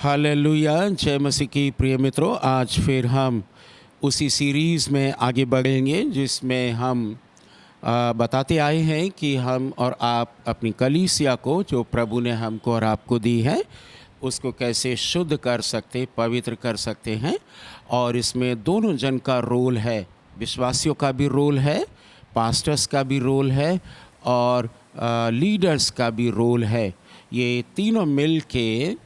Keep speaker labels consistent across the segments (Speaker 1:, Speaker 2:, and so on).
Speaker 1: Hallelujah. जय मसीह की प्रिय मित्रों, आज फिर हम उसी सीरीज़ में आगे बढ़ेंगे जिसमें हम बताते आए हैं कि हम और आप अपनी कलीसिया को, जो प्रभु ने हमको और आपको दी है, उसको कैसे शुद्ध कर सकते, पवित्र कर सकते हैं। और इसमें दोनों जन का रोल है, विश्वासियों का भी रोल है, पास्टर्स का भी रोल है और लीडर्स का भी रोल है। ये तीनों मिल के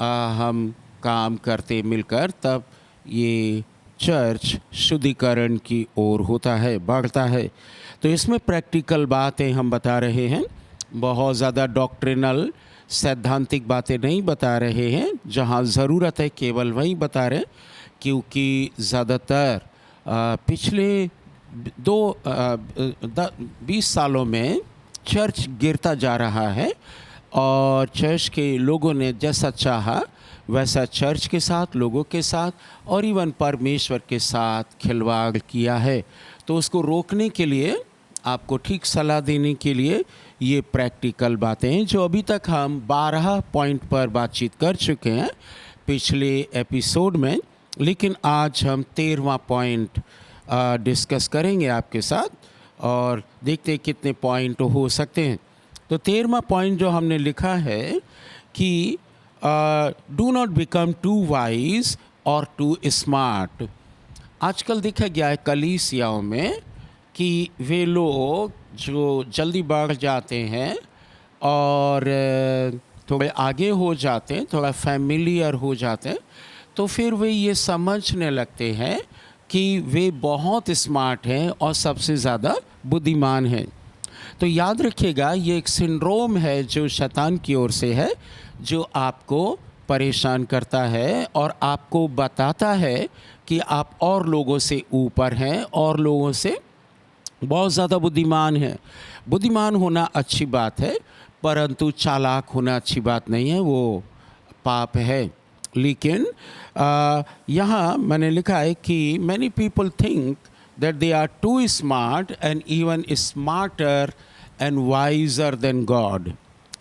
Speaker 1: हम काम करते मिलकर, तब ये चर्च शुद्धिकरण की ओर होता है, बढ़ता है। तो इसमें प्रैक्टिकल बातें हम बता रहे हैं, बहुत ज़्यादा डॉक्ट्रिनल सैद्धांतिक बातें नहीं बता रहे हैं। जहाँ ज़रूरत है केवल वही बता रहे हैं, क्योंकि ज़्यादातर पिछले 20 सालों में चर्च गिरता जा रहा है और चर्च के लोगों ने जैसा चाहा वैसा चर्च के साथ, लोगों के साथ और इवन परमेश्वर के साथ खिलवाड़ किया है। तो उसको रोकने के लिए, आपको ठीक सलाह देने के लिए ये प्रैक्टिकल बातें हैं, जो अभी तक हम 12 पॉइंट पर बातचीत कर चुके हैं पिछले एपिसोड में। लेकिन आज हम 13वां पॉइंट डिस्कस करेंगे आपके साथ और देखते हैं कितने पॉइंट हो सकते हैं। तो 13वां पॉइंट जो हमने लिखा है कि do not become too wise और टू स्मार्ट। आजकल देखा गया है कलीसियाओं में कि वे लोग जो जल्दी बढ़ जाते हैं और थोड़े आगे हो जाते हैं, थोड़ा फैमिलियर हो जाते हैं, तो फिर वे ये समझने लगते हैं कि वे बहुत स्मार्ट हैं और सबसे ज़्यादा बुद्धिमान हैं। तो याद रखिएगा, ये एक सिंड्रोम है जो शैतान की ओर से है, जो आपको परेशान करता है और आपको बताता है कि आप और लोगों से ऊपर हैं और लोगों से बहुत ज़्यादा बुद्धिमान हैं। बुद्धिमान होना अच्छी बात है, परंतु चालाक होना अच्छी बात नहीं है, वो पाप है। लेकिन यहाँ मैंने लिखा है कि many people think that they are too smart and even smarter and wiser than God।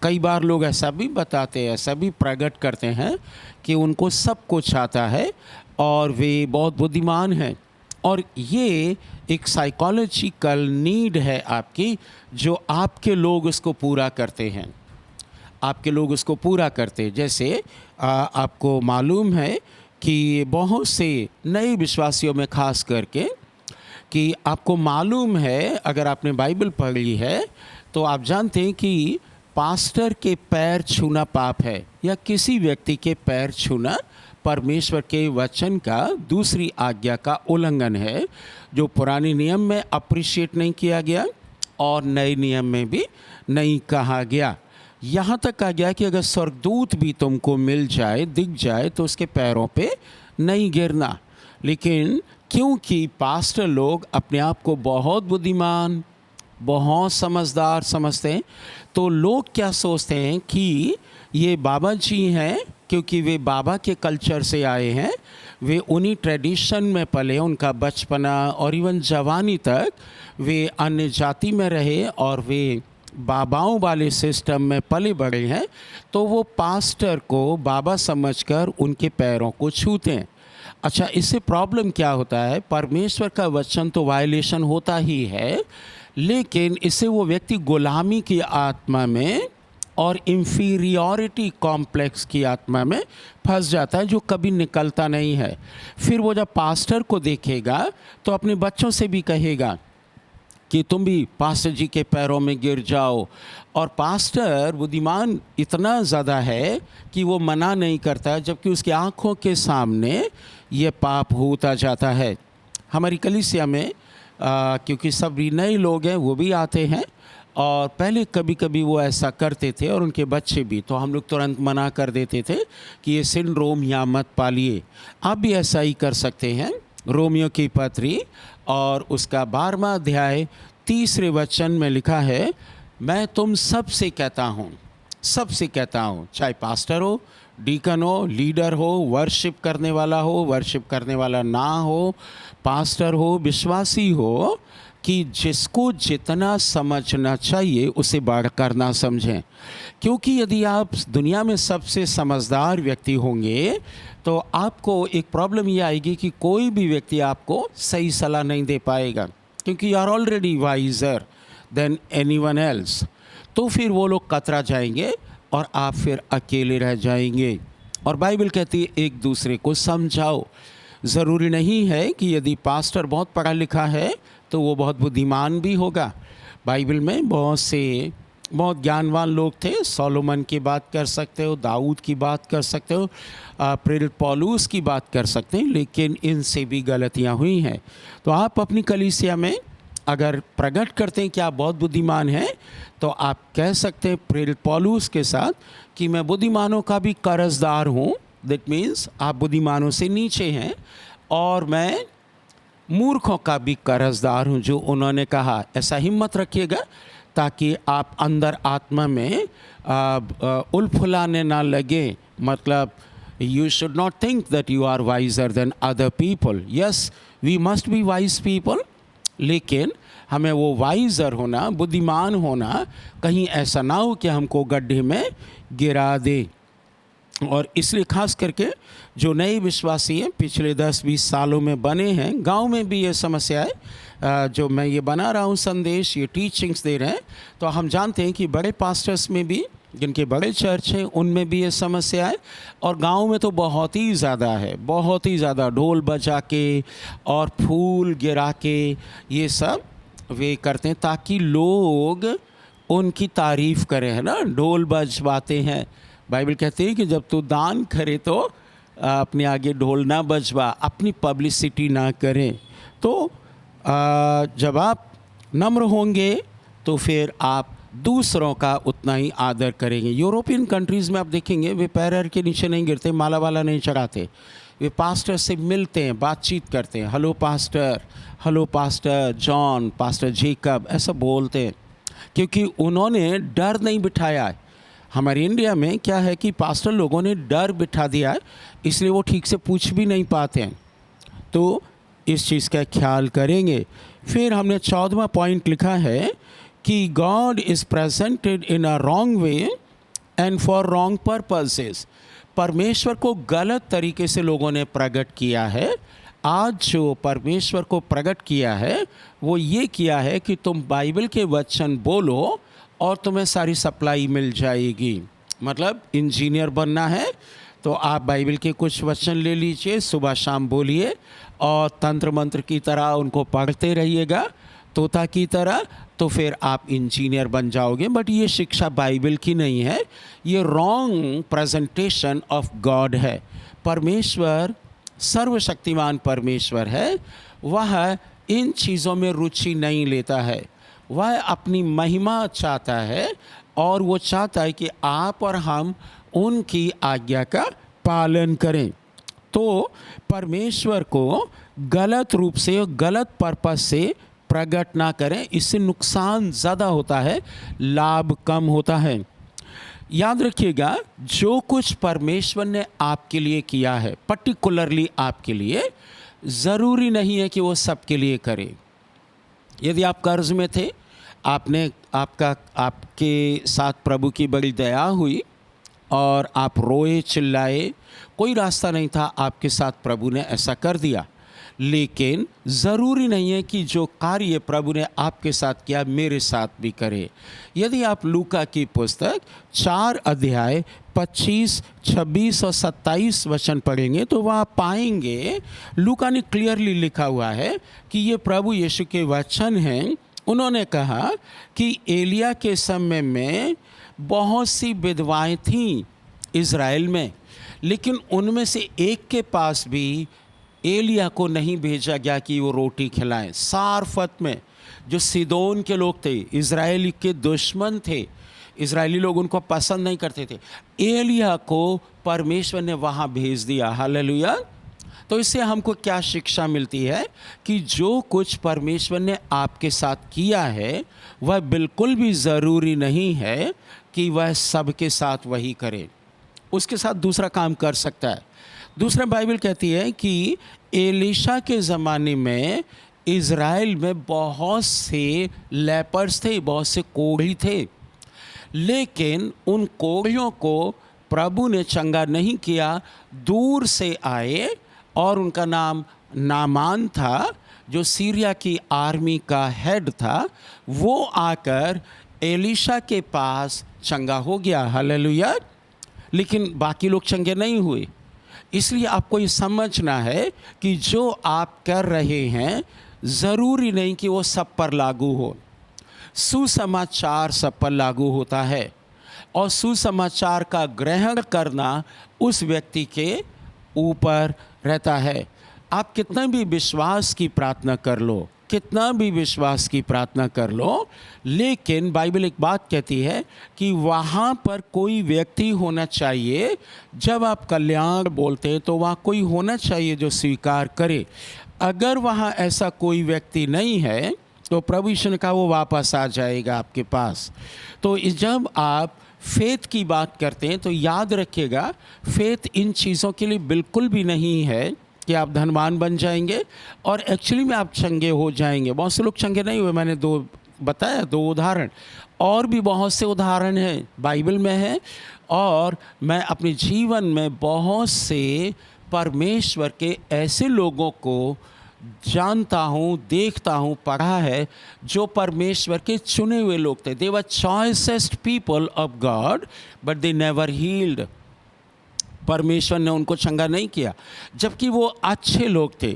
Speaker 1: कई बार लोग ऐसा भी बताते हैं, ऐसा भी प्रकट करते हैं कि उनको सब कुछ आता है और वे बहुत बुद्धिमान हैं। और ये एक साइकोलॉजिकल नीड है आपकी, जो आपके लोग उसको पूरा करते हैं, आपके लोग उसको पूरा करते हैं। जैसे आपको मालूम है कि बहुत से नए विश्वासियों में खास करके, कि आपको मालूम है, अगर आपने बाइबल पढ़ी है तो आप जानते हैं कि पास्टर के पैर छूना पाप है, या किसी व्यक्ति के पैर छूना परमेश्वर के वचन का दूसरी आज्ञा का उल्लंघन है, जो पुराने नियम में अप्रिशिएट नहीं किया गया और नए नियम में भी नहीं कहा गया। यहाँ तक कहा गया कि अगर स्वर्गदूत भी तुमको मिल जाए, दिख जाए, तो उसके पैरों पे नहीं गिरना। लेकिन क्योंकि पास्टर लोग अपने आप को बहुत बुद्धिमान, बहुत समझदार समझते हैं, तो लोग क्या सोचते हैं कि ये बाबा जी हैं, क्योंकि वे बाबा के कल्चर से आए हैं, वे उन्हीं ट्रेडिशन में पले, उनका बचपना और इवन जवानी तक वे अन्य जाति में रहे और वे बाबाओं वाले सिस्टम में पले बड़े हैं, तो वो पास्टर को बाबा समझकर उनके पैरों को छूते हैं। अच्छा, इससे प्रॉब्लम क्या होता है? परमेश्वर का वचन तो वायलेशन होता ही है, लेकिन इससे वो व्यक्ति गुलामी की आत्मा में और इंफीरियॉरिटी कॉम्प्लेक्स की आत्मा में फंस जाता है, जो कभी निकलता नहीं है। फिर वो जब पास्टर को देखेगा तो अपने बच्चों से भी कहेगा कि तुम भी पास्टर जी के पैरों में गिर जाओ। और पास्टर बुद्धिमान इतना ज़्यादा है कि वो मना नहीं करता, जबकि उसकी आँखों के सामने ये पाप होता जाता है। हमारी कलीसिया में क्योंकि सभी नए लोग हैं, वो भी आते हैं और पहले कभी कभी वो ऐसा करते थे और उनके बच्चे भी, तो हम लोग तुरंत मना कर देते थे कि ये सिंड्रोम यहाँ मत पालिए। आप भी ऐसा ही कर सकते हैं। रोमियो की पत्री और उसका 12वां अध्याय 3 वचन में लिखा है, मैं तुम सबसे कहता हूँ, सबसे कहता हूँ, चाहे पास्टर हो, डीकन हो, लीडर हो, वर्शिप करने वाला हो, वर्शिप करने वाला ना हो, पास्टर हो, विश्वासी हो, कि जिसको जितना समझना चाहिए उसे बढ़कर ना समझें, क्योंकि यदि आप दुनिया में सबसे समझदार व्यक्ति होंगे तो आपको एक प्रॉब्लम ये आएगी कि कोई भी व्यक्ति आपको सही सलाह नहीं दे पाएगा, क्योंकि you are already wiser than anyone else. तो फिर वो लोग कतरा जाएंगे और आप फिर अकेले रह जाएंगे। और बाइबल कहती है एक दूसरे को समझाओ। ज़रूरी नहीं है कि यदि पास्टर बहुत पढ़ा लिखा है तो वो बहुत बुद्धिमान भी होगा। बाइबल में बहुत ज्ञानवान लोग थे। सोलोमन की बात कर सकते हो, दाऊद की बात कर सकते हो, प्रेरित पौलुस की बात कर सकते हैं, लेकिन इनसे भी गलतियां हुई हैं। तो आप अपनी कलीसिया में अगर प्रकट करते हैं कि आप बहुत बुद्धिमान हैं, तो आप कह सकते हैं प्रेरित पौलुस के साथ कि मैं बुद्धिमानों का भी कर्जदार हूँ। दैट मीन्स आप बुद्धिमानों से नीचे हैं, और मैं मूर्खों का भी कर्जदार हूँ जो उन्होंने कहा। ऐसा हिम्मत रखिएगा ताकि आप अंदर आत्मा में उलफुलाने ना लगे। मतलब you should not think that you are wiser than other people. Yes, we must be wise people, लेकिन हमें वो वाइजर होना, बुद्धिमान होना, कहीं ऐसा ना हो कि हमको गड्ढे में गिरा दे। और इसलिए खास करके जो नए विश्वासी हैं, पिछले 10-20 सालों में बने हैं, गांव में भी ये समस्या है। जो मैं ये बना रहा हूँ संदेश, ये टीचिंग्स दे रहे हैं, तो हम जानते हैं कि बड़े पास्टर्स में भी, जिनके बड़े चर्च हैं, उनमें भी ये समस्या है। और गांव में तो बहुत ही ज़्यादा है, बहुत ही ज़्यादा। ढोल बजा के और फूल गिरा के ये सब वे करते हैं ताकि लोग उनकी तारीफ़ करें, है ना। ढोल बजवाते हैं। बाइबल कहती है कि जब तू दान करे तो अपने आगे ढोल ना बजवा, अपनी पब्लिसिटी ना करें। तो जब आप नम्र होंगे तो फिर आप दूसरों का उतना ही आदर करेंगे। यूरोपियन कंट्रीज़ में आप देखेंगे वे पैर के नीचे नहीं गिरते, माला वाला नहीं चढ़ाते। वे पास्टर से मिलते हैं, बातचीत करते हैं, hello pastor John, pastor Jacob, ऐसा बोलते हैं, क्योंकि उन्होंने डर नहीं बिठाया है। हमारे इंडिया में क्या है कि पास्टर लोगों ने डर बिठा दिया है, इसलिए वो ठीक से पूछ भी नहीं पाते हैं। तो इस चीज़ का ख्याल करेंगे। फिर हमने 14वां पॉइंट लिखा है कि God is presented in a wrong way and for wrong purposes. परमेश्वर को गलत तरीके से लोगों ने प्रकट किया है। आज जो परमेश्वर को प्रकट किया है वो ये किया है कि तुम बाइबल के वचन बोलो और तुम्हें सारी सप्लाई मिल जाएगी। मतलब इंजीनियर बनना है तो आप बाइबल के कुछ वचन ले लीजिए, सुबह शाम बोलिए और तंत्र मंत्र की तरह उनको पढ़ते रहिएगा, तोता की तरह, तो फिर आप इंजीनियर बन जाओगे। बट ये शिक्षा बाइबल की नहीं है, ये रॉन्ग प्रेजेंटेशन ऑफ गॉड है। परमेश्वर सर्वशक्तिमान परमेश्वर है, वह इन चीज़ों में रुचि नहीं लेता है। वह अपनी महिमा चाहता है और वो चाहता है कि आप और हम उनकी आज्ञा का पालन करें। तो परमेश्वर को गलत रूप से, गलत पर्पस से प्रकट ना करें, इससे नुकसान ज़्यादा होता है, लाभ कम होता है। याद रखिएगा, जो कुछ परमेश्वर ने आपके लिए किया है, पर्टिकुलरली आपके लिए, ज़रूरी नहीं है कि वो सबके लिए करे। यदि आप कर्ज में थे, आपके साथ प्रभु की बड़ी दया हुई और आप रोए चिल्लाए, कोई रास्ता नहीं था, आपके साथ प्रभु ने ऐसा कर दिया। लेकिन ज़रूरी नहीं है कि जो कार्य प्रभु ने आपके साथ किया मेरे साथ भी करे। यदि आप लूका की पुस्तक 4 अध्याय 25, 26 और 27 वचन पढ़ेंगे तो वहाँ पाएंगे, लूका ने क्लियरली लिखा हुआ है कि ये प्रभु यीशु के वचन हैं। उन्होंने कहा कि एलिया के समय में बहुत सी विधवाएं थीं इज़राइल में, लेकिन उनमें से एक के पास भी एलिया को नहीं भेजा गया कि वो रोटी खिलाएं। सारफत में जो सिदोन के लोग थे, इज़राइल के दुश्मन थे, इज़राइली लोग उनको पसंद नहीं करते थे, एलिया को परमेश्वर ने वहाँ भेज दिया। हालेलुया। तो इससे हमको क्या शिक्षा मिलती है कि जो कुछ परमेश्वर ने आपके साथ किया है वह बिल्कुल भी ज़रूरी नहीं है कि वह सबके साथ वही करे, उसके साथ दूसरा काम कर सकता है। दूसरा बाइबल कहती है कि एलीशा के ज़माने में इज़राइल में बहुत से लेपर्स थे, बहुत से कोढ़ी थे, लेकिन उन कोढ़ियों को प्रभु ने चंगा नहीं किया। दूर से आए और उनका नाम नामान था, जो सीरिया की आर्मी का हेड था। वो आकर एलीशा के पास चंगा हो गया, हालेलुया। लेकिन बाकी लोग चंगे नहीं हुए। इसलिए आपको ये समझना है कि जो आप कर रहे हैं ज़रूरी नहीं कि वो सब पर लागू हो। सुसमाचार सब पर लागू होता है और सुसमाचार का ग्रहण करना उस व्यक्ति के ऊपर रहता है। आप कितना भी विश्वास की प्रार्थना कर लो, कितना भी विश्वास की प्रार्थना कर लो, लेकिन बाइबल एक बात कहती है कि वहाँ पर कोई व्यक्ति होना चाहिए। जब आप कल्याण बोलते हैं तो वहाँ कोई होना चाहिए जो स्वीकार करे। अगर वहाँ ऐसा कोई व्यक्ति नहीं है तो प्रभु यीशु ने कहा वो वापस आ जाएगा आपके पास। तो जब आप फेथ की बात करते हैं तो याद रखिएगा, फेथ इन चीज़ों के लिए बिल्कुल भी नहीं है कि आप धनवान बन जाएंगे और एक्चुअली में आप चंगे हो जाएंगे। बहुत से लोग चंगे नहीं हुए, मैंने दो उदाहरण, और भी बहुत से उदाहरण हैं बाइबल में हैं। और मैं अपने जीवन में बहुत से परमेश्वर के ऐसे लोगों को जानता हूँ, देखता हूँ, पढ़ा है, जो परमेश्वर के चुने हुए लोग थे। They were choicest people of God but they never healed. परमेश्वर ने उनको चंगा नहीं किया, जबकि वो अच्छे लोग थे।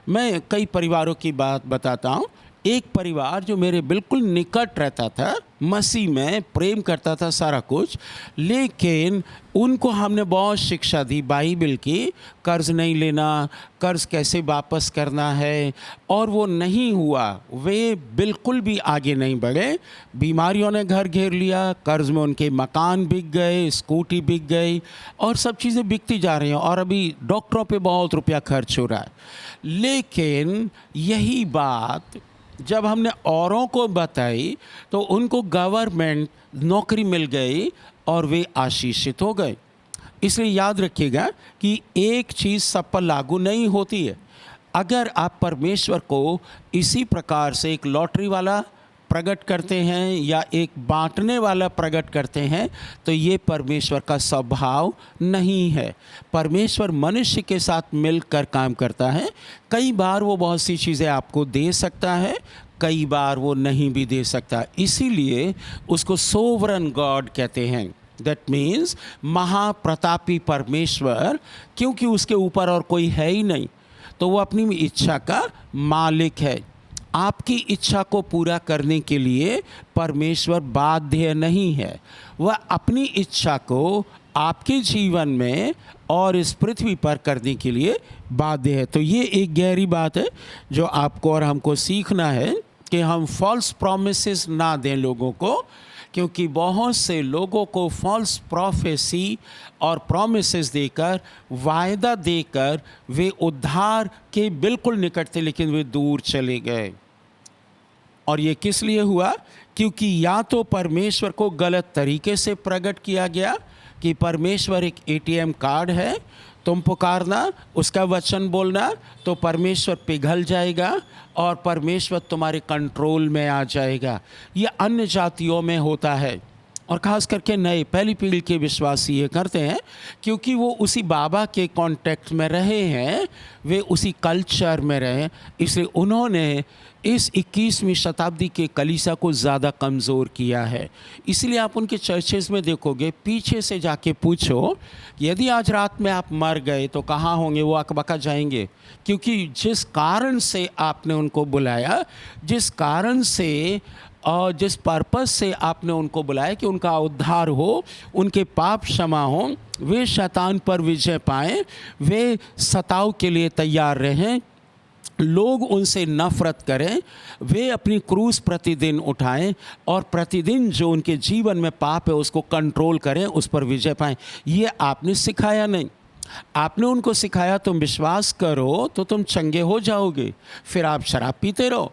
Speaker 1: मैं कई परिवारों की बात बताता हूँ। एक परिवार जो मेरे बिल्कुल निकट रहता था, मसीह में प्रेम करता था सारा कुछ, लेकिन उनको हमने बहुत शिक्षा दी बाइबल की, कर्ज नहीं लेना, कर्ज कैसे वापस करना है, और वो नहीं हुआ। वे बिल्कुल भी आगे नहीं बढ़े। बीमारियों ने घर घेर लिया, कर्ज में उनके मकान बिक गए, स्कूटी बिक गई, और सब चीज़ें बिकती जा रही हैं, और अभी डॉक्टरों पे बहुत रुपया खर्च हो रहा है। लेकिन यही बात जब हमने औरों को बताई तो उनको गवर्नमेंट नौकरी मिल गई और वे आशीषित हो गए। इसलिए याद रखिएगा कि एक चीज़ सब पर लागू नहीं होती है। अगर आप परमेश्वर को इसी प्रकार से एक लॉटरी वाला प्रकट करते हैं या एक बांटने वाला प्रकट करते हैं तो ये परमेश्वर का स्वभाव नहीं है। परमेश्वर मनुष्य के साथ मिलकर काम करता है। कई बार वो बहुत सी चीज़ें आपको दे सकता है, कई बार वो नहीं भी दे सकता। इसीलिए उसको सोवरन गॉड कहते हैं। दैट मीन्स महाप्रतापी परमेश्वर, क्योंकि उसके ऊपर और कोई है ही नहीं, तो वो अपनी इच्छा का मालिक है। आपकी इच्छा को पूरा करने के लिए परमेश्वर बाध्य नहीं है। वह अपनी इच्छा को आपके जीवन में और इस पृथ्वी पर करने के लिए बाध्य है। तो ये एक गहरी बात है जो आपको और हमको सीखना है कि हम फॉल्स प्रॉमिसेस ना दें लोगों को, क्योंकि बहुत से लोगों को फॉल्स प्रोफेसी और प्रॉमिसेस देकर, वायदा देकर वे उद्धार के बिल्कुल निकट थे, लेकिन वे दूर चले गए। और ये किस लिए हुआ? क्योंकि या तो परमेश्वर को गलत तरीके से प्रकट किया गया कि परमेश्वर एक एटीएम कार्ड है, तुम पुकारना, उसका वचन बोलना तो परमेश्वर पिघल जाएगा और परमेश्वर तुम्हारे कंट्रोल में आ जाएगा। ये अन्य जातियों में होता है और ख़ास करके नए पहली पीढ़ी के विश्वासी ये करते हैं, क्योंकि वो उसी बाबा के कांटेक्ट में रहे हैं, वे उसी कल्चर में रहे, इसलिए उन्होंने इस 21वीं शताब्दी के कलीसिया को ज़्यादा कमज़ोर किया है। इसलिए आप उनके चर्चेज़ में देखोगे, पीछे से जाके पूछो यदि आज रात में आप मर गए तो कहाँ होंगे, वो अकबका जाएंगे, क्योंकि जिस कारण से आपने उनको बुलाया, जिस कारण से और जिस पर्पस से आपने उनको बुलाया कि उनका उद्धार हो, उनके पाप क्षमा हो, वे शैतान पर विजय पाएं, वे सताव के लिए तैयार रहें, लोग उनसे नफ़रत करें, वे अपनी क्रूस प्रतिदिन उठाएं और प्रतिदिन जो उनके जीवन में पाप है उसको कंट्रोल करें, उस पर विजय पाएं। ये आपने सिखाया नहीं, आपने उनको सिखाया तुम विश्वास करो तो तुम चंगे हो जाओगे, फिर आप शराब पीते रहो।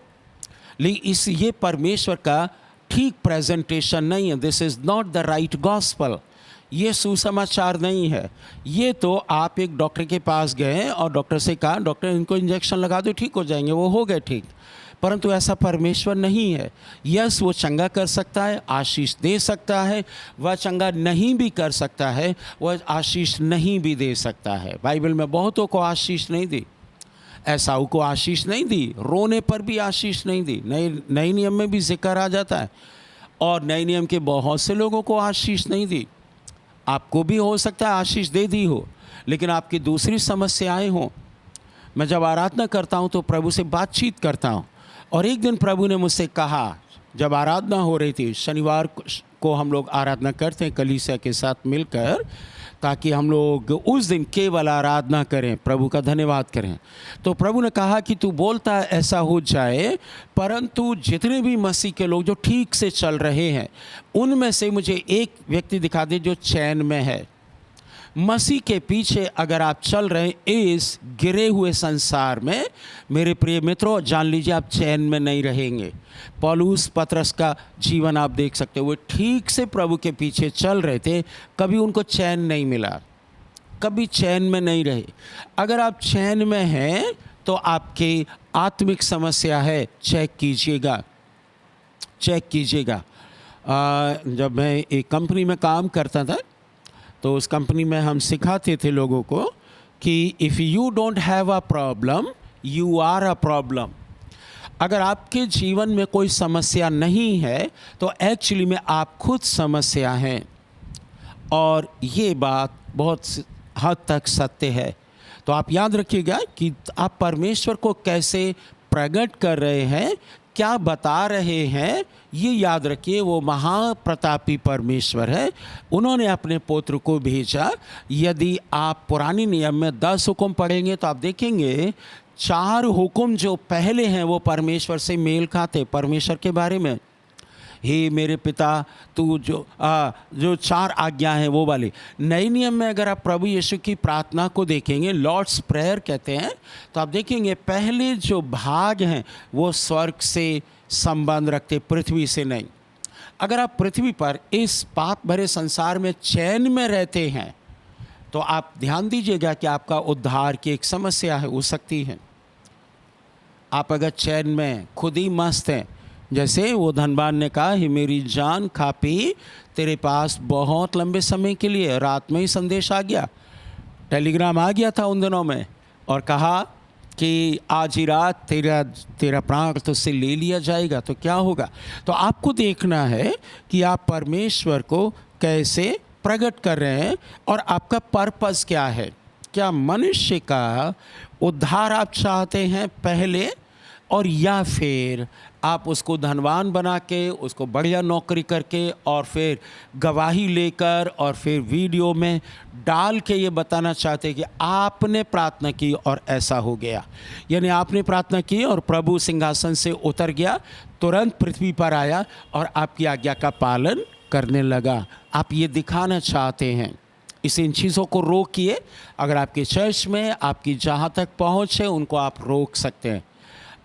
Speaker 1: लेकिन ये परमेश्वर का ठीक प्रेजेंटेशन नहीं है। This is not the right gospel. ये सुसमाचार नहीं है। ये तो आप एक डॉक्टर के पास गए और डॉक्टर से कहा, डॉक्टर इनको इंजेक्शन लगा दो ठीक हो जाएंगे, वो हो गए ठीक। परंतु ऐसा परमेश्वर नहीं है। यस, वो चंगा कर सकता है, आशीष दे सकता है, वह चंगा नहीं भी कर सकता है, वह आशीष नहीं भी दे सकता है। बाइबल में बहुतों को आशीष नहीं दी, एसाऊ को आशीष नहीं दी, रोने पर भी आशीष नहीं दी। नए नियम में भी जिक्र आ जाता है, और नए नियम के बहुत से लोगों को आशीष नहीं दी। आपको भी हो सकता है आशीष दे दी हो, लेकिन आपकी दूसरी समस्याएं हों। मैं जब आराधना करता हूं तो प्रभु से बातचीत करता हूं, और एक दिन प्रभु ने मुझसे कहा, जब आराधना हो रही थी, शनिवार को हम लोग आराधना करते हैं कलीसिया के साथ मिलकर, ताकि हम लोग उस दिन केवल आराधना करें, प्रभु का धन्यवाद करें। तो प्रभु ने कहा कि तू बोलता है ऐसा हो जाए, परंतु जितने भी मसीह के लोग जो ठीक से चल रहे हैं, उनमें से मुझे एक व्यक्ति दिखा दे जो चैन में है। मसीह के पीछे अगर आप चल रहे हैं इस गिरे हुए संसार में, मेरे प्रिय मित्रों, जान लीजिए आप चैन में नहीं रहेंगे। पौलुस पतरस का जीवन आप देख सकते हो, वो ठीक से प्रभु के पीछे चल रहे थे, कभी उनको चैन नहीं मिला, कभी चैन में नहीं रहे। अगर आप चैन में हैं तो आपकी आत्मिक समस्या है, चेक कीजिएगा, चेक कीजिएगा। जब मैं एक कंपनी में काम करता था, तो उस कंपनी में हम सिखाते थे लोगों को कि if you don't have a problem you are a problem. अगर आपके जीवन में कोई समस्या नहीं है तो एक्चुअली में आप खुद समस्या हैं, और ये बात बहुत हद तक सत्य है। तो आप याद रखिएगा कि आप परमेश्वर को कैसे प्रकट कर रहे हैं, क्या बता रहे हैं, ये याद रखिए। वो महाप्रतापी परमेश्वर है, उन्होंने अपने पुत्र को भेजा। यदि आप पुराने नियम में 10 हुक्म पढ़ेंगे तो आप देखेंगे 4 हुक्म जो पहले हैं वो परमेश्वर से मेल खाते, परमेश्वर के बारे में। हे मेरे पिता, तू जो 4 आज्ञा हैं वो वाले। नए नियम में अगर आप प्रभु यीशु की प्रार्थना को देखेंगे, लॉर्ड्स प्रेयर कहते हैं, तो आप देखेंगे पहले जो भाग हैं वो स्वर्ग से संबंध रखते, पृथ्वी से नहीं। अगर आप पृथ्वी पर इस पाप भरे संसार में चैन में रहते हैं तो आप ध्यान दीजिएगा कि आपका उद्धार की एक समस्या हो सकती है। आप अगर चैन में खुद ही मस्त हैं, जैसे वो धनवान ने कहा, ही मेरी जान खा पी तेरे पास बहुत लंबे समय के लिए, रात में ही संदेश आ गया, टेलीग्राम आ गया था उन दिनों में, और कहा कि आज ही रात तेरा प्राण तुझसे ले लिया जाएगा, तो क्या होगा। तो आपको देखना है कि आप परमेश्वर को कैसे प्रकट कर रहे हैं और आपका पर्पस क्या है। क्या मनुष्य का उद्धार आप चाहते हैं पहले, और या फिर आप उसको धनवान बना के, उसको बढ़िया नौकरी करके, और फिर गवाही लेकर, और फिर वीडियो में डाल के ये बताना चाहते कि आपने प्रार्थना की और ऐसा हो गया। यानी आपने प्रार्थना की और प्रभु सिंहासन से उतर गया, तुरंत पृथ्वी पर आया और आपकी आज्ञा का पालन करने लगा। आप ये दिखाना चाहते हैं। इसे इन चीज़ों को रोकिए। अगर आपके चर्च में आपकी जहाँ तक पहुँच है उनको आप रोक सकते हैं।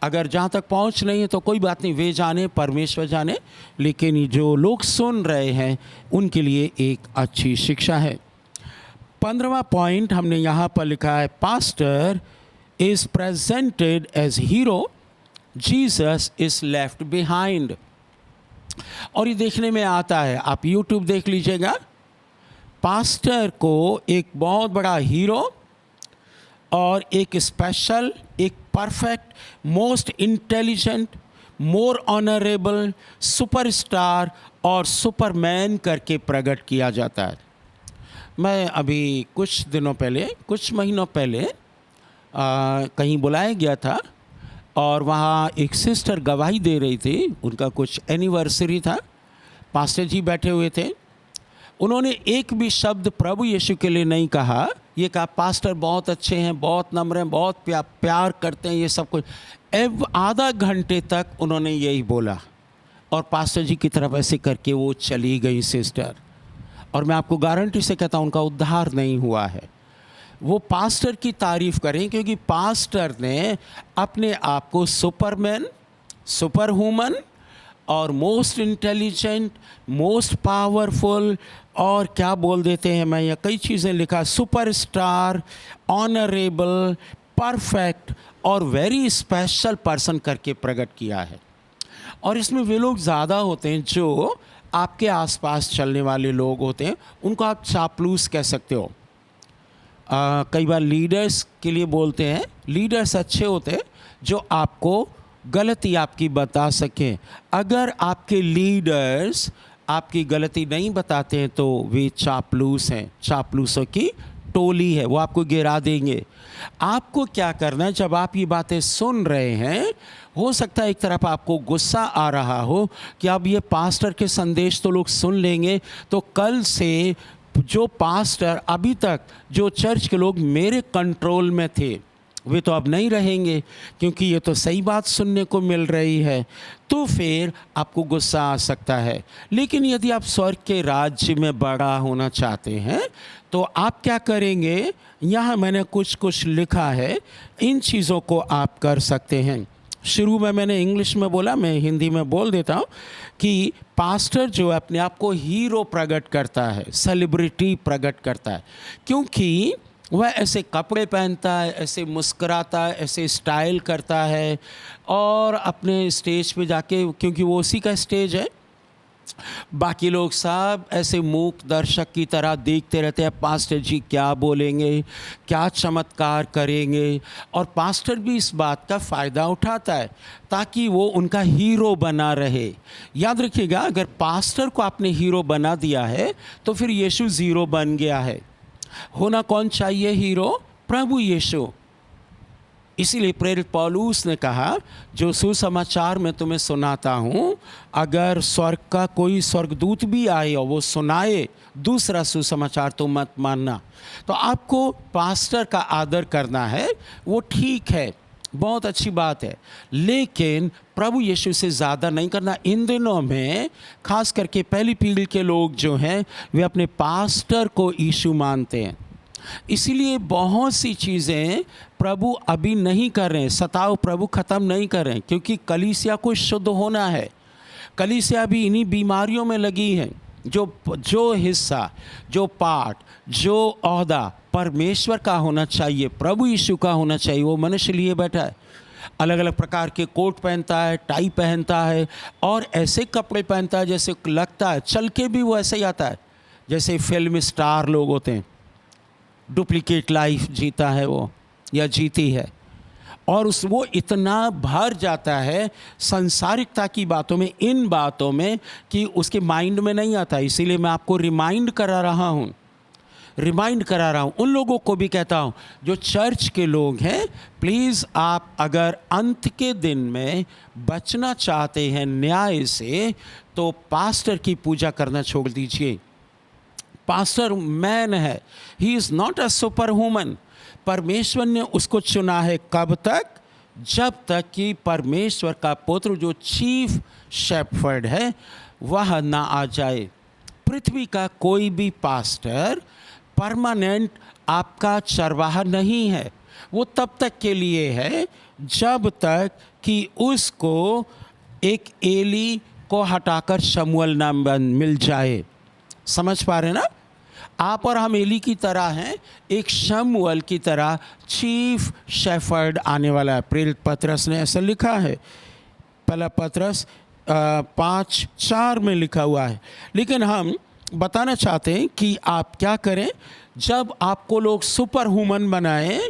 Speaker 1: अगर जहाँ तक पहुँच नहीं है तो कोई बात नहीं, वे जाने, परमेश्वर जाने, लेकिन जो लोग सुन रहे हैं उनके लिए एक अच्छी शिक्षा है। 15वां पॉइंट हमने यहाँ पर लिखा है, pastor is presented as hero, Jesus is left behind. और ये देखने में आता है, आप यूट्यूब देख लीजिएगा, पास्टर को एक बहुत बड़ा हीरो और एक स्पेशल, एक परफेक्ट, मोस्ट इंटेलिजेंट, मोर ऑनरेबल, सुपरस्टार और सुपरमैन करके प्रकट किया जाता है। मैं अभी कुछ दिनों पहले, कुछ महीनों पहले कहीं बुलाया गया था, और वहाँ एक सिस्टर गवाही दे रही थी, उनका कुछ एनिवर्सरी था। पास्टर जी बैठे हुए थे, उन्होंने एक भी शब्द प्रभु यीशु के लिए नहीं कहा। ये कहा पास्टर बहुत अच्छे हैं, बहुत नम्र हैं, बहुत प्यार करते हैं, ये सब कुछ। आधा घंटे तक उन्होंने यही बोला, और पास्टर जी की तरफ ऐसे करके वो चली गई सिस्टर। और मैं आपको गारंटी से कहता हूँ उनका उद्धार नहीं हुआ है। वो पास्टर की तारीफ़ करें, क्योंकि पास्टर ने अपने आप को सुपरमैन, सुपर वूमन और मोस्ट इंटेलिजेंट, मोस्ट पावरफुल, और क्या बोल देते हैं, मैं यहाँ कई चीज़ें लिखा, सुपरस्टार, ऑनरेबल, परफेक्ट और वेरी स्पेशल पर्सन करके प्रकट किया है। और इसमें वे लोग ज़्यादा होते हैं जो आपके आसपास चलने वाले लोग होते हैं, उनको आप चापलूस कह सकते हो। कई बार लीडर्स के लिए बोलते हैं, लीडर्स अच्छे होते हैं जो आपको गलती आपकी बता सकें। अगर आपके लीडर्स आपकी गलती नहीं बताते हैं तो वे चापलूस हैं, चापलूसों की टोली है, वो आपको गिरा देंगे। आपको क्या करना है, जब आप ये बातें सुन रहे हैं, हो सकता है एक तरफ आपको गुस्सा आ रहा हो कि अब ये पास्टर के संदेश तो लोग सुन लेंगे, तो कल से जो पास्टर अभी तक जो चर्च के लोग मेरे कंट्रोल में थे वे तो अब नहीं रहेंगे, क्योंकि ये तो सही बात सुनने को मिल रही है। तो फिर आपको गुस्सा आ सकता है। लेकिन यदि आप स्वर्ग के राज्य में बड़ा होना चाहते हैं तो आप क्या करेंगे, यहाँ मैंने कुछ लिखा है, इन चीज़ों को आप कर सकते हैं। शुरू में मैंने इंग्लिश में बोला, मैं हिंदी में बोल देता हूँ कि पास्टर जो अपने आप को हीरो प्रकट करता है, सेलिब्रिटी प्रकट करता है, क्योंकि वह ऐसे कपड़े पहनता है, ऐसे मुस्कुराता है, ऐसे स्टाइल करता है, और अपने स्टेज पे जाके, क्योंकि वो उसी का स्टेज है, बाकी लोग सब ऐसे मूक दर्शक की तरह देखते रहते हैं, पास्टर जी क्या बोलेंगे, क्या चमत्कार करेंगे। और पास्टर भी इस बात का फ़ायदा उठाता है ताकि वो उनका हीरो बना रहे। याद रखिएगा, अगर पास्टर को आपने हीरो बना दिया है तो फिर यीशु ज़ीरो बन गया है। होना कौन चाहिए हीरो? प्रभु यीशु। इसीलिए प्रेरित पौलुस ने कहा, जो सुसमाचार मैं तुम्हें सुनाता हूँ, अगर स्वर्ग का कोई स्वर्गदूत भी आए और वो सुनाए दूसरा सुसमाचार तो मत मानना। तो आपको पास्टर का आदर करना है, वो ठीक है, बहुत अच्छी बात है, लेकिन प्रभु यीशु से ज़्यादा नहीं करना। इन दिनों में खास करके पहली पीढ़ी के लोग जो हैं वे अपने पास्टर को यीशु मानते हैं, इसीलिए बहुत सी चीज़ें प्रभु अभी नहीं कर रहे हैं, सताव प्रभु ख़त्म नहीं कर रहे हैं, क्योंकि कलीसिया को शुद्ध होना है। कलीसिया भी इन्हीं बीमारियों में लगी है। जो हिस्सा, जो पार्ट, जो ओहदा परमेश्वर का होना चाहिए, प्रभु यीशु का होना चाहिए, वो मनुष्य लिए बैठा है। अलग अलग प्रकार के कोट पहनता है, टाई पहनता है, और ऐसे कपड़े पहनता है जैसे लगता है चल के भी वो ऐसे ही आता है जैसे फिल्म स्टार लोग होते हैं। डुप्लीकेट लाइफ जीता है वो या जीती है, और वो इतना भर जाता है संसारिकता की बातों में, इन बातों में, कि उसके माइंड में नहीं आता। इसीलिए मैं आपको रिमाइंड करा रहा हूँ उन लोगों को भी कहता हूँ जो चर्च के लोग हैं, प्लीज़ आप अगर अंत के दिन में बचना चाहते हैं न्याय से, तो पास्टर की पूजा करना छोड़ दीजिए। पास्टर मैन है, he is not a super human. परमेश्वर ने उसको चुना है कब तक? जब तक कि परमेश्वर का पुत्र जो चीफ शेफर्ड है वह ना आ जाए। पृथ्वी का कोई भी पास्टर परमानेंट आपका चरवाहा नहीं है, वो तब तक के लिए है जब तक कि उसको एक एली को हटाकर शमूएल नाम मिल जाए। समझ पा रहे ना? आप और हम एली की तरह हैं, एक शमूएल की तरह चीफ शेफर्ड आने वाला है। प्रेरित पतरस ने ऐसा लिखा है, पहला पतरस 5:4 में लिखा हुआ है। लेकिन हम बताना चाहते हैं कि आप क्या करें, जब आपको लोग सुपर ह्यूमन बनाएं,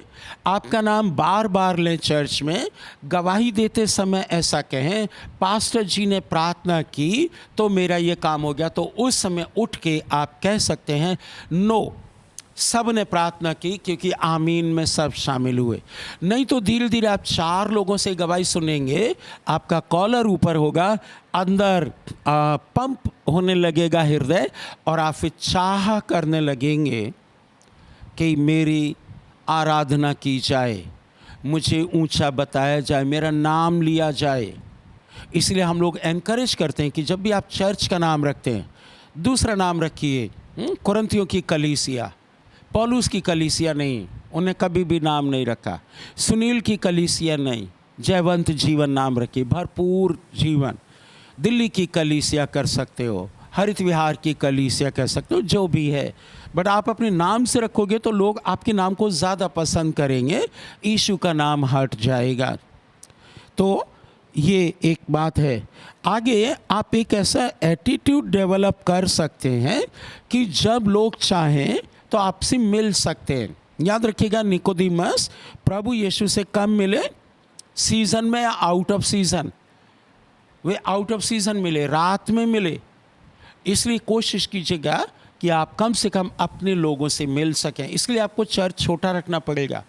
Speaker 1: आपका नाम बार बार लें चर्च में, गवाही देते समय ऐसा कहें, पास्टर जी ने प्रार्थना की तो मेरा ये काम हो गया, तो उस समय उठ के आप कह सकते हैं, नो, सब ने प्रार्थना की क्योंकि आमीन में सब शामिल हुए। नहीं तो धीरे धीरे आप 4 लोगों से गवाही सुनेंगे, आपका कॉलर ऊपर होगा, अंदर पंप होने लगेगा हृदय, और आप फिर चाह करने लगेंगे कि मेरी आराधना की जाए, मुझे ऊंचा बताया जाए, मेरा नाम लिया जाए। इसलिए हम लोग एनकरेज करते हैं कि जब भी आप चर्च का नाम रखते हैं, दूसरा नाम रखिए, कुरिन्थियों की कलीसिया। पौलुस की कलीसिया नहीं, उन्हें कभी भी नाम नहीं रखा। सुनील की कलीसिया नहीं, जयवंत जीवन नाम रखिए, भरपूर जीवन। दिल्ली की कलीसिया कर सकते हो, हरित विहार की कलीसिया कह सकते हो, जो भी है, बट आप अपने नाम से रखोगे तो लोग आपके नाम को ज़्यादा पसंद करेंगे, यीशु का नाम हट जाएगा। तो ये एक बात है। आगे आप एक ऐसा एटीट्यूड डेवलप कर सकते हैं कि जब लोग चाहें तो आपसे मिल सकते हैं। याद रखिएगा, निकोदेमस प्रभु यीशु से कब मिले? सीज़न में या out of season? Way out of season मिले, रात में मिले। इसलिए कोशिश कीजिएगा कि आप कम से कम अपने लोगों से मिल सकें। इसलिए आपको चर्च छोटा रखना पड़ेगा,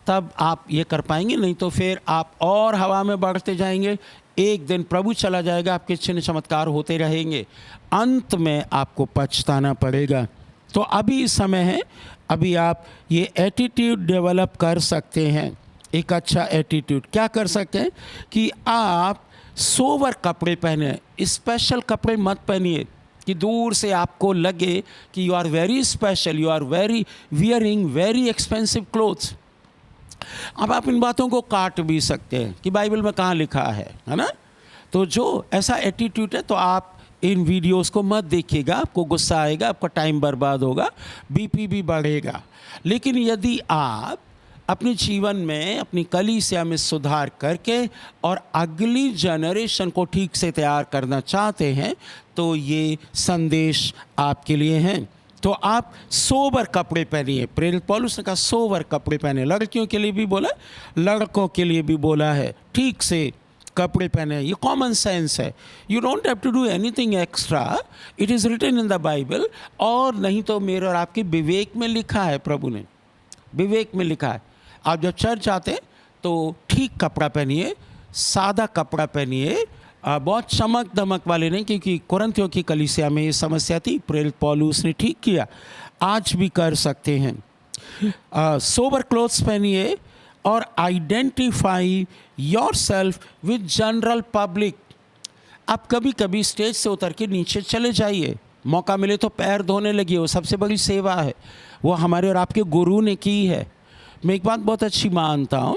Speaker 1: तब आप ये कर पाएंगे, नहीं तो फिर आप और हवा में बढ़ते जाएंगे। एक दिन प्रभु चला जाएगा, आपके चिन्ह चमत्कार होते रहेंगे, अंत में आपको पछताना पड़ेगा। तो अभी समय है, अभी आप ये एटीट्यूड डेवलप कर सकते हैं। एक अच्छा एटीट्यूड क्या कर सकते हैं कि आप सोवर कपड़े पहने, स्पेशल कपड़े मत पहनिए कि दूर से आपको लगे कि you are very special, you are wearing very expensive clothes. अब आप इन बातों को काट भी सकते हैं कि बाइबल में कहाँ लिखा है ना? तो जो ऐसा एटीट्यूड है, तो आप इन वीडियोस को मत देखिएगा, आपको गुस्सा आएगा, आपका टाइम बर्बाद होगा, बीपी भी बढ़ेगा। लेकिन यदि आप अपने जीवन में, अपनी कलीसिया में सुधार करके और अगली जनरेशन को ठीक से तैयार करना चाहते हैं, तो ये संदेश आपके लिए हैं। तो आप सोबर कपड़े पहनिए। प्रेरित पौलुस ने कहा सोबर कपड़े पहने। लड़कियों के लिए भी बोला, लड़कों के लिए भी बोला है, ठीक से कपड़े पहने। ये कॉमन सेंस है। You don't have to do anything extra, it is written in the Bible. और नहीं तो मेरे और आपके विवेक में लिखा है, प्रभु ने विवेक में लिखा है। आप जब चर्च आते हैं तो ठीक कपड़ा पहनिए, सादा कपड़ा पहनिए, बहुत चमक दमक वाले नहीं, क्योंकि कुरिन्थियों की कलीसिया में ये समस्या थी। प्रेरित पौलुस ने ठीक किया, आज भी कर सकते हैं। सोबर क्लोथ्स पहनिए और identify yourself with general public. आप कभी कभी स्टेज से उतर के नीचे चले जाइए, मौका मिले तो पैर धोने लगिए, वो सबसे बड़ी सेवा है, वो हमारे और आपके गुरु ने की है। मैं एक बात बहुत अच्छी मानता हूँ,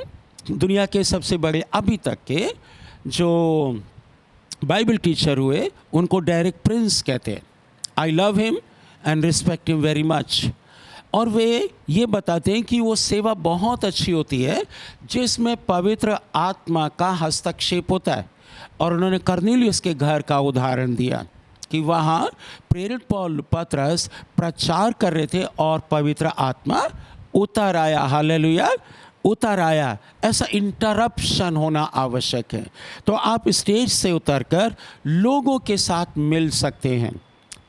Speaker 1: दुनिया के सबसे बड़े अभी तक के जो बाइबल टीचर हुए उनको डेरिक प्रिंस कहते हैं। I love him and respect him very much. और वे ये बताते हैं कि वो सेवा बहुत अच्छी होती है जिसमें पवित्र आत्मा का हस्तक्षेप होता है। और उन्होंने कर्नेलियुस के घर का उदाहरण दिया कि वहाँ प्रेरित पतरस प्रचार कर रहे थे और पवित्र आत्मा उतर आया। हालेलुया, उतर आया। ऐसा इंटरप्शन होना आवश्यक है। तो आप स्टेज से उतरकर लोगों के साथ मिल सकते हैं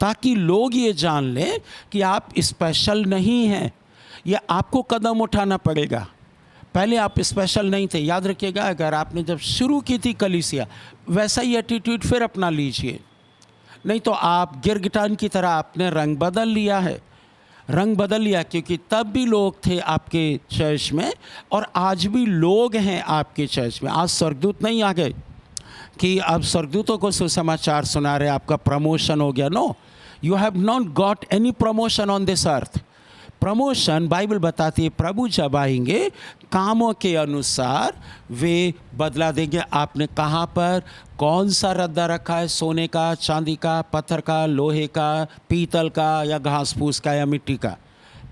Speaker 1: ताकि लोग ये जान लें कि आप स्पेशल नहीं हैं। ये आपको कदम उठाना पड़ेगा। पहले आप स्पेशल नहीं थे। याद रखिएगा, अगर आपने जब शुरू की थी कलीसिया, वैसा ही एटीट्यूड फिर अपना लीजिए, नहीं तो आप गिरगिटान की तरह आपने रंग बदल लिया है। रंग बदल लिया क्योंकि तब भी लोग थे आपके चर्च में और आज भी लोग हैं आपके चर्च में। आज स्वर्गदूत नहीं आ गए कि अब स्वर्गदूतों को सुसमाचार सुना रहे, आपका प्रमोशन हो गया। No, you have not got any promotion on this earth. Promotion Bible बताती है प्रभु जब आएंगे कामों के अनुसार वे बदला देंगे। आपने कहाँ पर कौन सा रद्दा रखा है, सोने का, चांदी का, पत्थर का, लोहे का, पीतल का या घास फूस का या मिट्टी का?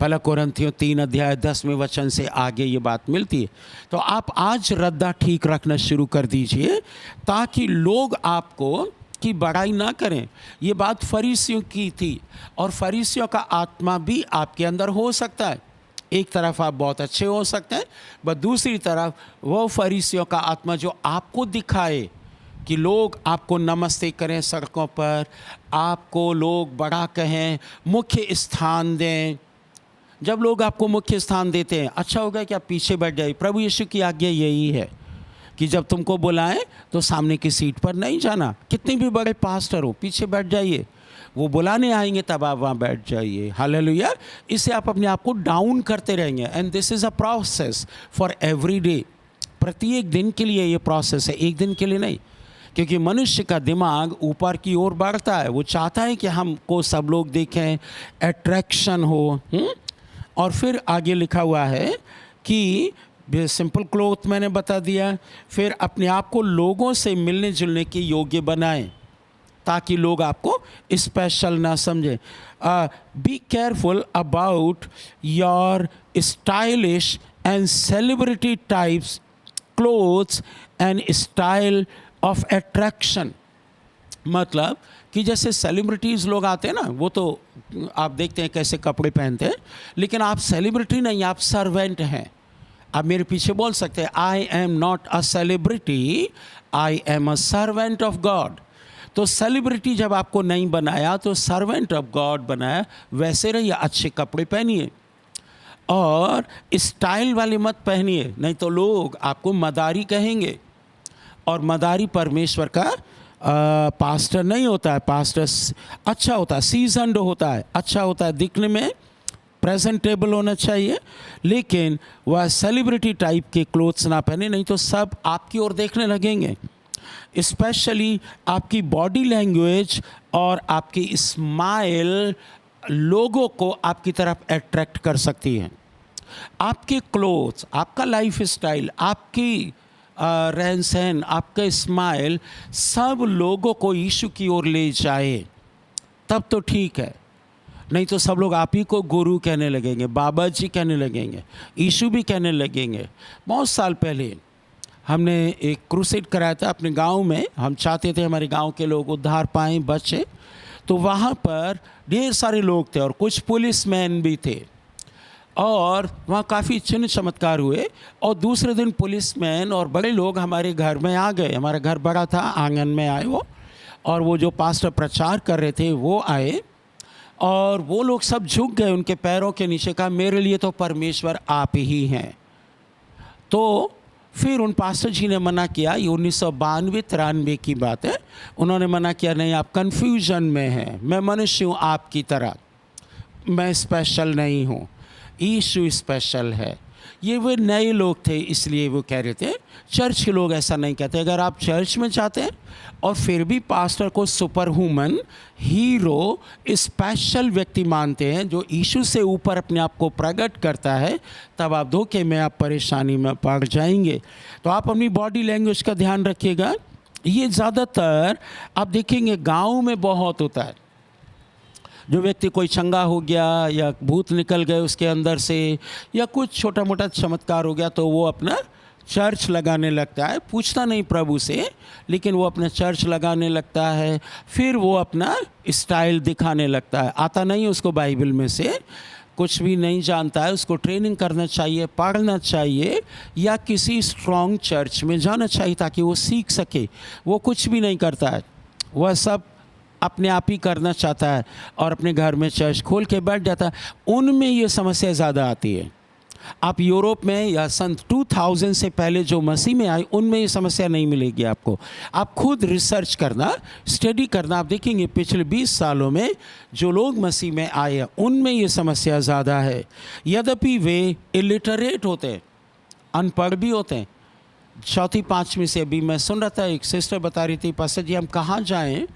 Speaker 1: पहला कुरिन्थियों 3:10 वचन से आगे ये बात मिलती है। तो आप आज रद्दा ठीक रखना शुरू कर दीजिए ताकि लोग आपको की बड़ाई ना करें। ये बात फरीसियों की थी और फरीसियों का आत्मा भी आपके अंदर हो सकता है। एक तरफ आप बहुत अच्छे हो सकते हैं, बट दूसरी तरफ वो फरीसियों का आत्मा जो आपको दिखाए कि लोग आपको नमस्ते करें सड़कों पर, आपको लोग बड़ा कहें, मुख्य स्थान दें। जब लोग आपको मुख्य स्थान देते हैं, अच्छा होगा कि आप पीछे बैठ जाइए। प्रभु यीशु की आज्ञा यही है कि जब तुमको बुलाएं तो सामने की सीट पर नहीं जाना। कितने भी बड़े पास्टर हो, पीछे बैठ जाइए। वो बुलाने आएंगे तब आप वहाँ बैठ जाइए। हालेलुया। इससे आप अपने आप को डाउन करते रहेंगे। And this is a process for every day. प्रत्येक दिन के लिए ये प्रोसेस है, एक दिन के लिए नहीं। क्योंकि मनुष्य का दिमाग ऊपर की ओर बढ़ता है। वो चाहता है कि हमको सब लोग देखें, अट्रैक्शन हो। और फिर आगे लिखा हुआ है कि सिंपल क्लोथ मैंने बता दिया। फिर अपने आप को लोगों से मिलने जुलने के योग्य बनाएं ताकि लोग आपको स्पेशल ना समझें। Be careful about your stylish and celebrity types clothes and style of attraction. मतलब कि जैसे सेलिब्रिटीज़ लोग आते हैं ना, वो तो आप देखते हैं कैसे कपड़े पहनते हैं, लेकिन आप सेलिब्रिटी नहीं, आप सर्वेंट हैं। आप मेरे पीछे बोल सकते हैं, I am not a celebrity, I am a servant of God. तो सेलिब्रिटी जब आपको नहीं बनाया तो सर्वेंट ऑफ गॉड बनाया। वैसे रहिए, अच्छे कपड़े पहनिए और स्टाइल वाले मत पहनिए, नहीं तो लोग आपको मदारी कहेंगे। और मदारी परमेश्वर का पास्टर नहीं होता है। पास्टर अच्छा होता है, सीजन्ड होता है, अच्छा होता है, दिखने में प्रेजेंटेबल होना चाहिए, लेकिन वह सेलिब्रिटी टाइप के क्लोथ्स ना पहने, नहीं तो सब आपकी ओर देखने लगेंगे। स्पेशली आपकी बॉडी लैंग्वेज और आपकी स्माइल लोगों को आपकी तरफ अट्रैक्ट कर सकती है। आपके क्लोथ्स, आपका लाइफ स्टाइल, आपकी रहन सहन, आपका स्माइल सब लोगों को यीशु की ओर ले जाए, तब तो ठीक है। नहीं तो सब लोग आप ही को गुरु कहने लगेंगे, बाबा जी कहने लगेंगे, यीशु भी कहने लगेंगे। बहुत साल पहले हमने एक क्रूसेड कराया था अपने गांव में। हम चाहते थे हमारे गांव के लोग उद्धार पाएँ, बचे। तो वहाँ पर ढेर सारे लोग थे और कुछ पुलिसमैन भी थे और वहाँ काफ़ी चिन्ह चमत्कार हुए। और दूसरे दिन पुलिसमैन और बड़े लोग हमारे घर में आ गए। हमारा घर बड़ा था, आंगन में आए वो, और वो जो पास्टर प्रचार कर रहे थे वो आए और वो लोग सब झुक गए उनके पैरों के नीचे। कहा, मेरे लिए तो परमेश्वर आप ही हैं। तो फिर उन पास्टर जी ने मना किया, ये 1992-93 की बात है। उन्होंने मना किया, नहीं आप कन्फ्यूजन में हैं, मैं मनुष्य हूँ आपकी तरह, मैं स्पेशल नहीं हूँ, यीशु स्पेशल है। ये वो नए लोग थे, इसलिए वो कह रहे थे। चर्च के लोग ऐसा नहीं कहते। अगर आप चर्च में जाते हैं और फिर भी पास्टर को सुपर ह्यूमन, हीरो, स्पेशल व्यक्ति मानते हैं जो यीशु से ऊपर अपने आप को प्रकट करता है, तब आप धोखे में, आप परेशानी में पड़ जाएंगे। तो आप अपनी बॉडी लैंग्वेज का ध्यान रखिएगा। ये ज़्यादातर आप देखेंगे गाँव में बहुत होता है। जो व्यक्ति कोई चंगा हो गया या भूत निकल गए उसके अंदर से या कुछ छोटा मोटा चमत्कार हो गया, तो वो अपना चर्च लगाने लगता है, पूछता नहीं प्रभु से, लेकिन वो अपना चर्च लगाने लगता है। फिर वो अपना स्टाइल दिखाने लगता है। आता नहीं उसको बाइबल में से, कुछ भी नहीं जानता है। उसको ट्रेनिंग करना चाहिए, पढ़ना चाहिए या किसी स्ट्रॉन्ग चर्च में जाना चाहिए ताकि वो सीख सके। वो कुछ भी नहीं करता है, वह सब अपने आप ही करना चाहता है और अपने घर में चर्च खोल के बैठ जाता है। उनमें ये समस्या ज़्यादा आती है। आप यूरोप में या सन 2000 से पहले जो मसीह में आई, उनमें ये समस्या नहीं मिलेगी आपको। आप खुद रिसर्च करना, स्टडी करना, आप देखेंगे पिछले 20 सालों में जो लोग मसीह में आए हैं उनमें ये समस्या ज़्यादा है। यद्यपि वे इलिटरेट होते हैं, अनपढ़ भी होते हैं। चौथी पाँचवीं से अभी मैं सुन रहा था, एक सिस्टर बता रही थी, पास्टर जी हम कहाँ जाएँ।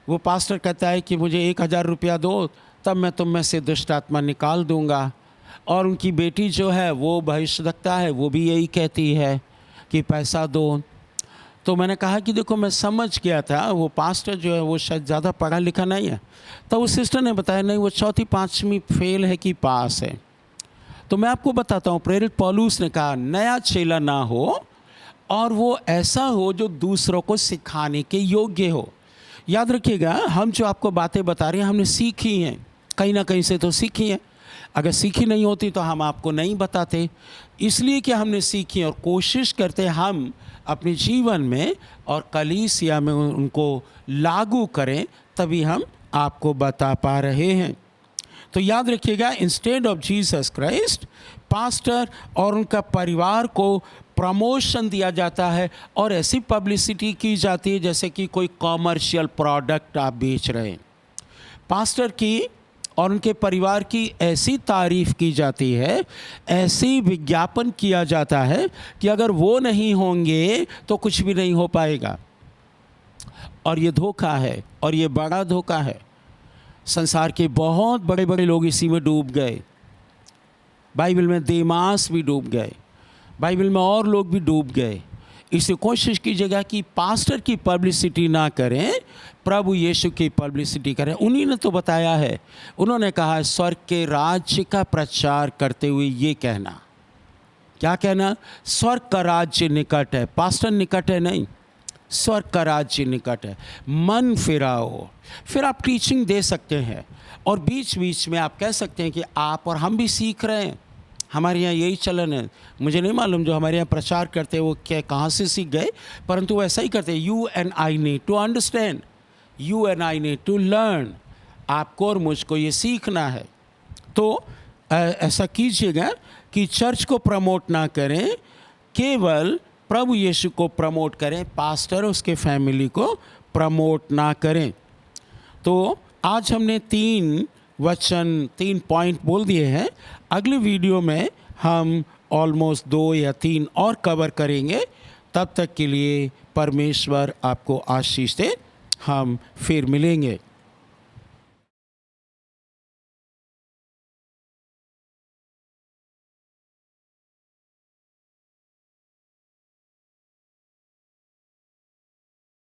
Speaker 1: वो पास्टर कहता है कि मुझे 1000 रुपया दो, तब मैं तुम में से दुष्ट आत्मा निकाल दूंगा। और उनकी बेटी जो है वो भविष्यवक्ता है, वो भी यही कहती है कि पैसा दो। तो मैंने कहा कि देखो मैं समझ गया था वो पास्टर जो है वो शायद ज़्यादा पढ़ा लिखा नहीं है। तो उस सिस्टर ने बताया नहीं, वो चौथी पाँचवीं फेल है कि पास है। तो मैं आपको बताता हूँ, प्रेरित पौलुस ने कहा नया चेला ना हो और वो ऐसा हो जो दूसरों को सिखाने के योग्य हो। याद रखिएगा, हम जो आपको बातें बता रहे हैं हमने सीखी हैं, कहीं ना कहीं से तो सीखी हैं। अगर सीखी नहीं होती तो हम आपको नहीं बताते। इसलिए कि हमने सीखी और कोशिश करते हम अपने जीवन में और कलीसिया में उनको लागू करें, तभी हम आपको बता पा रहे हैं। तो याद रखिएगा, instead of Jesus Christ, pastor और उनका परिवार को प्रमोशन दिया जाता है और ऐसी पब्लिसिटी की जाती है जैसे कि कोई कॉमर्शियल प्रोडक्ट आप बेच रहे हैं। पास्टर की और उनके परिवार की ऐसी तारीफ की जाती है, ऐसी विज्ञापन किया जाता है कि अगर वो नहीं होंगे तो कुछ भी नहीं हो पाएगा। और ये धोखा है, और ये बड़ा धोखा है। संसार के बहुत बड़े बड़े लोग इसी में डूब गए। बाइबल में देमास भी डूब गए। बाइबल में और लोग भी डूब गए। इसे कोशिश कीजिएगा कि पास्टर की पब्लिसिटी ना करें, प्रभु यीशु की पब्लिसिटी करें। उन्हीं ने तो बताया है, उन्होंने कहा है स्वर्ग के राज्य का प्रचार करते हुए ये कहना, क्या कहना? स्वर्ग का राज्य निकट है। पास्टर निकट है नहीं, स्वर्ग का राज्य निकट है, मन फिराओ। फिर आप टीचिंग दे सकते हैं और बीच बीच में आप कह सकते हैं कि आप और हम भी सीख रहे हैं, हमारे यहाँ यही चलन है। मुझे नहीं मालूम जो हमारे यहाँ प्रचार करते हैं वो क्या कहाँ से सीख गए, परंतु वैसा ही करते हैं। You and I need to understand, you and I need to learn. आपको और मुझको ये सीखना है। तो ऐसा कीजिएगा कि चर्च को प्रमोट ना करें, केवल प्रभु यीशु को प्रमोट करें, पास्टर उसके फैमिली को प्रमोट ना करें। तो आज हमने 3 पॉइंट बोल दिए हैं। अगले वीडियो में हम ऑलमोस्ट 2 या 3 और कवर करेंगे। तब तक के लिए परमेश्वर आपको आशीष दे। हम फिर मिलेंगे।